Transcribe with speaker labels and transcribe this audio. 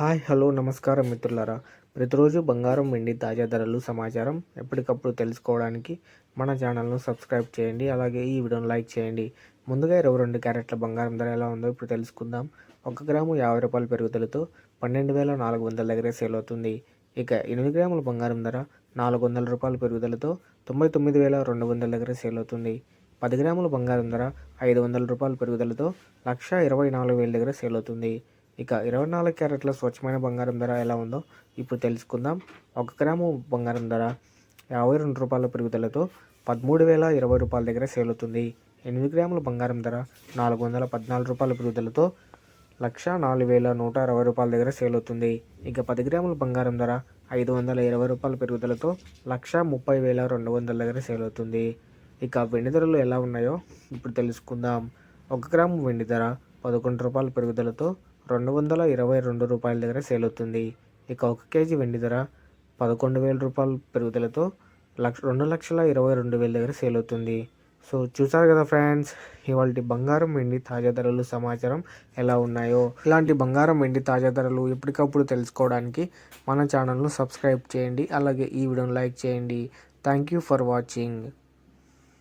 Speaker 1: Hi hello నమస్కారం మిత్రులారా. ప్రతిరోజు బంగారం వెండి తాజా ధరలు సమాచారం ఎప్పటికప్పుడు తెలుసుకోవడానికి మన ఛానల్ను సబ్స్క్రైబ్ చేయండి. అలాగే ఈ వీడియోను లైక్ చేయండి. ముందుగా 22 క్యారెట్ల బంగారం ధర ఎలా ఉందో ఇప్పుడు తెలుసుకుందాం. 1 గ్రాము 50 రూపాయల పెరుగుదలతో 12,400 దగ్గర సేల్ అవుతుంది. ఇక 8 గ్రాముల బంగారం ధర 400 రూపాయల పెరుగుదలతో 99,200 దగ్గర సేల్ అవుతుంది. 10 గ్రాముల బంగారం ధర 500 రూపాయల పెరుగుదలతో 1,24,000 దగ్గర సేల్ అవుతుంది. ఇక 24 క్యారెట్ల స్వచ్ఛమైన బంగారం ధర ఎలా ఉందో ఇప్పుడు తెలుసుకుందాం. 1 గ్రాము బంగారం ధర 52 రూపాయల పెరుగుదలతో 13,020 రూపాయల దగ్గర సేల్ అవుతుంది. 8 గ్రాముల బంగారం ధర 414 రూపాయల పెరుగుదలతో 1,04,160 రూపాయల దగ్గర సేల్ అవుతుంది. ఇక 10 గ్రాముల బంగారం ధర 520 రూపాయల పెరుగుదలతో 1,30,200 దగ్గర సేల్ అవుతుంది. ఇక వెండి ధరలు ఎలా ఉన్నాయో ఇప్పుడు తెలుసుకుందాం. 1 గ్రాము వెండి ధర 11 రూపాయల పెరుగుదలతో 222 రూపాయల దగ్గర సేల్ అవుతుంది. ఇక 1 కేజీ వెండి ధర 11,000 రూపాయల పెరుగుదలతో 2,22,000 దగ్గర సేల్ అవుతుంది. సో చూసారు కదా ఫ్రెండ్స్, ఇవాళ బంగారం వెండి తాజా ధరలు సమాచారం ఎలా ఉన్నాయో. ఇలాంటి బంగారం వెండి తాజా ధరలు ఎప్పటికప్పుడు తెలుసుకోవడానికి మన ఛానల్ను సబ్స్క్రైబ్ చేయండి. అలాగే ఈ వీడియోను లైక్ చేయండి. Thank you for watching.